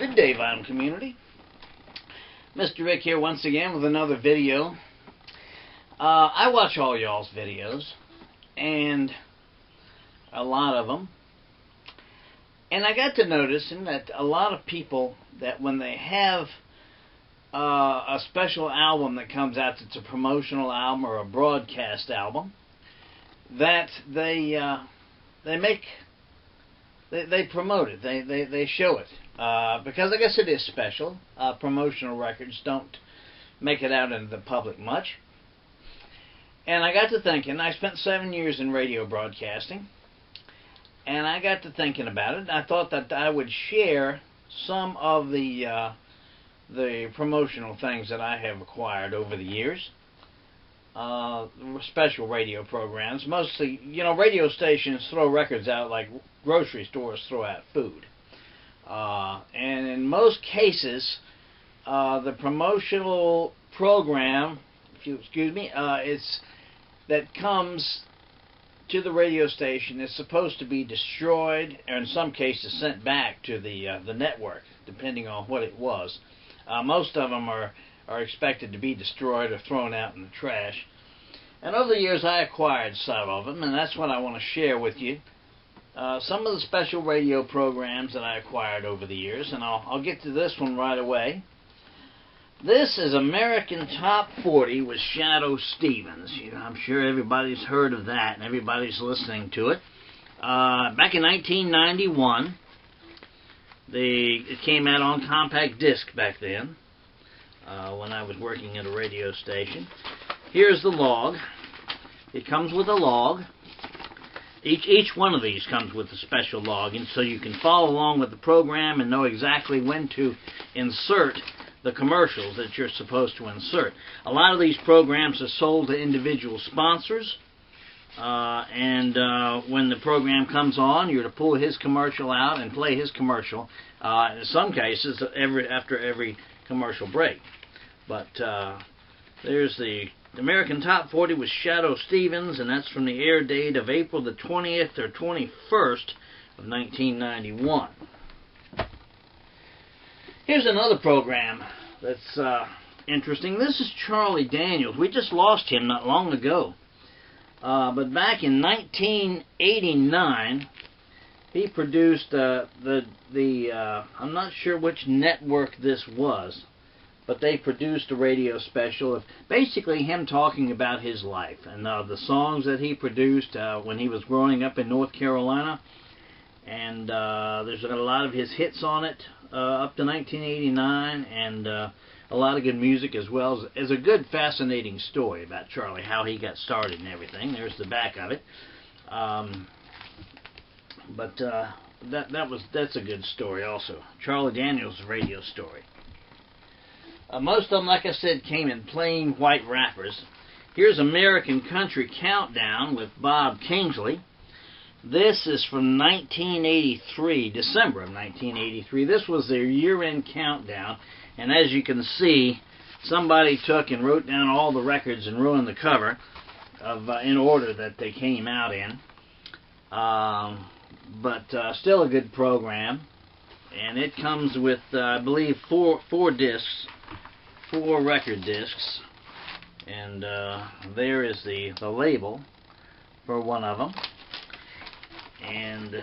Good day, Vinyl community. Mr. Rick here once again with another video. I watch all y'all's videos, and a lot of them. And I got to noticing that a lot of people, that when they have a special album that comes out that's a promotional album or a broadcast album, that they promote it, they show it, because I guess it is special. Promotional records don't make it out into the public much. And I got to thinking, I spent 7 years in radio broadcasting, and I got to thinking about it. I thought that I would share some of the promotional things that I have acquired over the years. Special radio programs. Mostly, radio stations throw records out like grocery stores throw out food. And in most cases, the promotional program, if you excuse me, that comes to the radio station is supposed to be destroyed, or in some cases sent back to the network, depending on what it was. Most of them are expected to be destroyed or thrown out in the trash. And over the years I acquired some of them, and that's what I want to share with you. Some of the special radio programs that I acquired over the years, and I'll get to this one right away. This is American Top 40 with Shadoe Stevens. I'm sure everybody's heard of that, and everybody's listening to it. Back in 1991, it came out on compact disc back then, when I was working at a radio station. Here's the log. It comes with a log. Each one of these comes with a special log, and so you can follow along with the program and know exactly when to insert the commercials that you're supposed to insert. A lot of these programs are sold to individual sponsors, and when the program comes on, you're to pull his commercial out and play his commercial, in some cases after every commercial break. But there's the American Top 40 with Shadoe Stevens, and that's from the air date of April the 20th or 21st of 1991. Here's another program that's interesting. This is Charlie Daniels. We just lost him not long ago. But back in 1989, he produced I'm not sure which network this was, but they produced a radio special of basically him talking about his life and the songs that he produced when he was growing up in North Carolina. And there's a lot of his hits on it up to 1989, and a lot of good music, as well as a good, fascinating story about Charlie, how he got started and everything. There's the back of it. That's a good story also. Charlie Daniels' radio story. Most of them, like I said, came in plain white wrappers. Here's American Country Countdown with Bob Kingsley. This is from 1983, December of 1983. This was their year-end countdown, and as you can see, somebody took and wrote down all the records and ruined the cover in order that they came out in. But still a good program, and it comes with, I believe, four discs, 4 record discs, and there is the label for one of them. And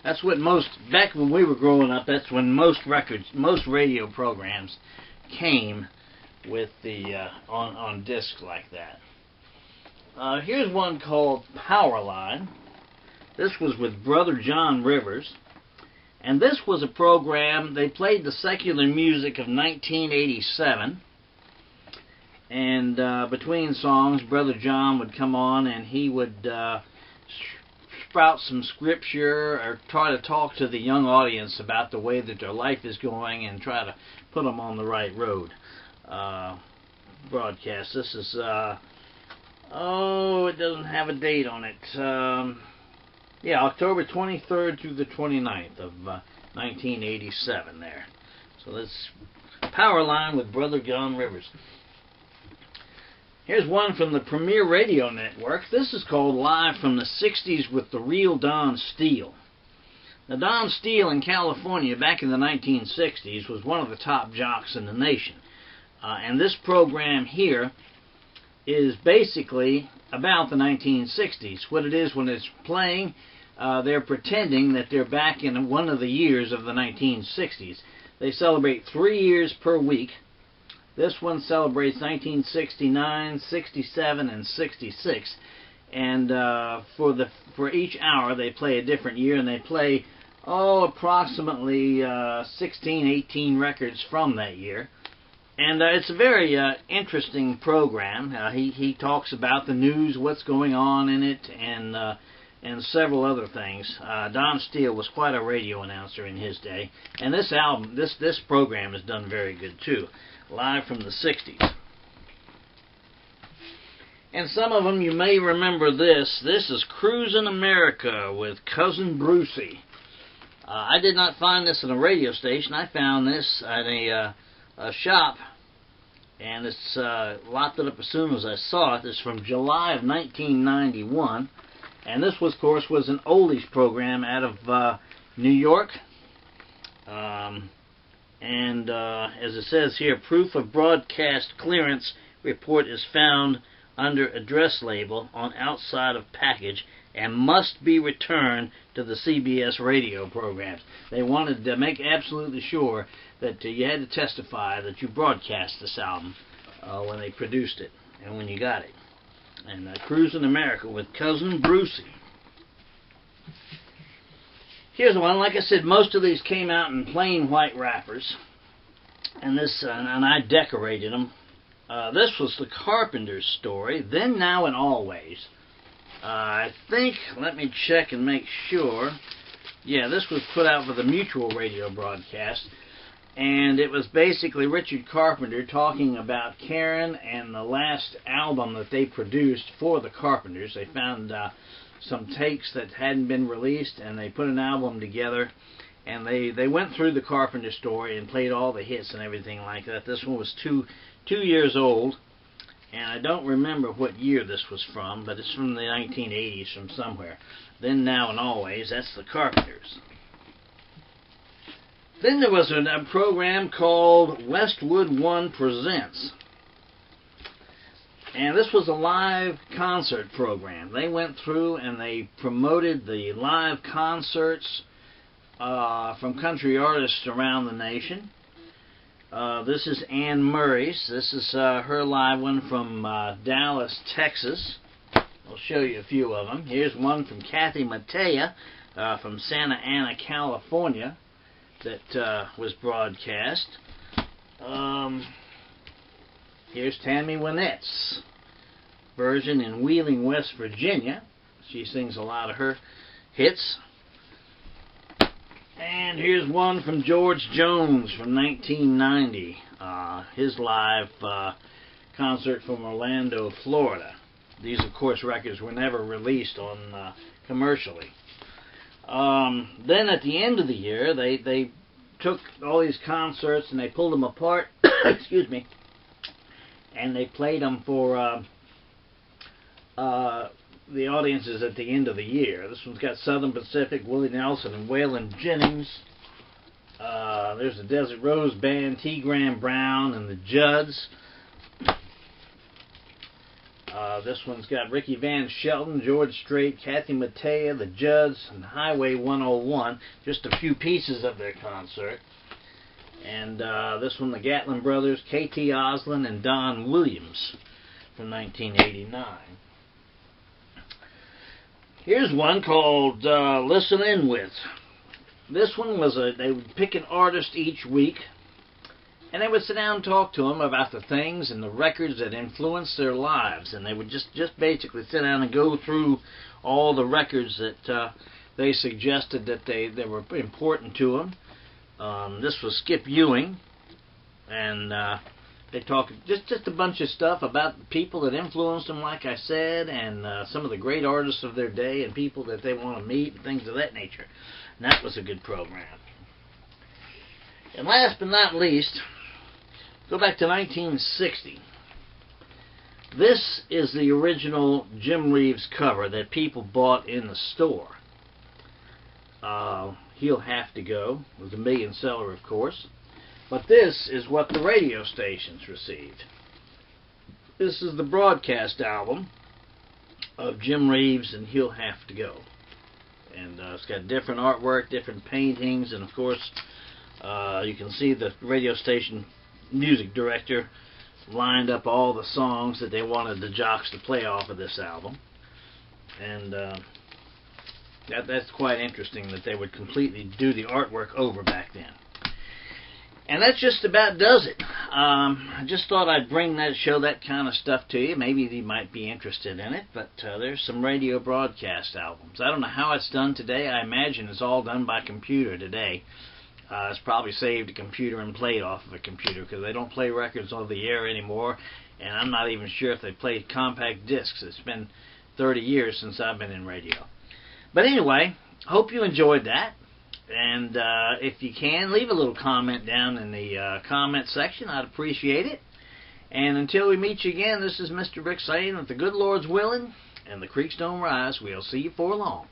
that's what back when we were growing up, that's when most radio programs came with the on discs like that. Here's one called Powerline. This was with Brother John Rivers, and this was a program. They played the secular music of 1987, and between songs, Brother John would come on and he would sprout some scripture or try to talk to the young audience about the way that their life is going and try to put them on the right road. Broadcast. This is it doesn't have a date on it. Yeah, October 23rd through the 29th of 1987 there. So that's Powerline with Brother John Rivers. Here's one from the Premier Radio Network. This is called Live from the 60s with the Real Don Steele. Now, Don Steele in California back in the 1960s was one of the top jocks in the nation. And this program here is basically about the 1960s. What it is when it's playing, they're pretending that they're back in one of the years of the 1960s. They celebrate 3 years per week. This one celebrates 1969, 67, and 66. And for each hour they play a different year, and they play approximately 16, 18 records from that year. And it's a very interesting program. He talks about the news, what's going on in it, and several other things. Don Steele was quite a radio announcer in his day, and this album, this program is done very good too, live from the 60s. And some of them you may remember this. This is Cruisin' America with Cousin Brucey. I did not find this in a radio station. I found this at a shop, and it's locked it up as soon as I saw it. This is from July of 1991, and this was, of course, was an oldies program out of New York. As it says here, proof of broadcast clearance report is found under address label on outside of package and must be returned to the CBS radio programs. They wanted to make absolutely sure that you had to testify that you broadcast this album when they produced it and when you got it. And Cruisin' America with Cousin Brucey. Here's one. Like I said, most of these came out in plain white wrappers, and I decorated them. This was the Carpenter's Story, Then, Now, and Always. I think, let me check and make sure. Yeah, this was put out for the Mutual radio broadcast, and it was basically Richard Carpenter talking about Karen and the last album that they produced for the Carpenters. They found some takes that hadn't been released, and they put an album together, and they went through the Carpenter Story and played all the hits and everything like that. This one was two years old, and I don't remember what year this was from, but it's from the 1980s, from somewhere. Then, Now, and Always, that's the Carpenters. Then there was a program called Westwood One Presents, and this was a live concert program. They went through and they promoted the live concerts from country artists around the nation. This is Ann Murray's. This is her live one from Dallas, Texas. I'll show you a few of them. Here's one from Kathy Mattea from Santa Ana, California, that was broadcast. Here's Tammy Wynette's version in Wheeling, West Virginia. She sings a lot of her hits. And here's one from George Jones from 1990. His live concert from Orlando, Florida. These, of course, records were never released on commercially. Then at the end of the year, they took all these concerts and they pulled them apart. Excuse me. And they played them for the audiences at the end of the year. This one's got Southern Pacific, Willie Nelson, and Waylon Jennings. There's the Desert Rose Band, T. Graham Brown, and the Judds. This one's got Ricky Van Shelton, George Strait, Kathy Mattea, the Judds, and Highway 101. Just a few pieces of their concert. And this one, the Gatlin Brothers, K.T. Oslin, and Don Williams from 1989. Here's one called Listen In With. This one was they would pick an artist each week, and they would sit down and talk to them about the things and the records that influenced their lives. And they would just basically sit down and go through all the records that they suggested that they were important to them. This was Skip Ewing, and they talked just a bunch of stuff about the people that influenced them, like I said, and some of the great artists of their day and people that they want to meet and things of that nature. And that was a good program. And last but not least, go back to 1960. This is the original Jim Reeves cover that people bought in the store. He'll Have to Go was a million seller, of course. But this is what the radio stations received. This is the broadcast album of Jim Reeves and He'll Have to Go. And it's got different artwork, different paintings, and of course you can see the radio station music director lined up all the songs that they wanted the jocks to play off of this album. And that's quite interesting that they would completely do the artwork over back then. And that just about does it. I just thought I'd show that kind of stuff to you. Maybe you might be interested in it, but there's some radio broadcast albums. I don't know how it's done today. I imagine it's all done by computer today. It's probably saved a computer and played off of a computer, because they don't play records over the air anymore, and I'm not even sure if they play compact discs. It's been 30 years since I've been in radio. But anyway, hope you enjoyed that. And if you can, leave a little comment down in the comment section. I'd appreciate it. And until we meet you again, this is Mr. Rick saying, if the good Lord's willing and the creeks don't rise, we'll see you before long.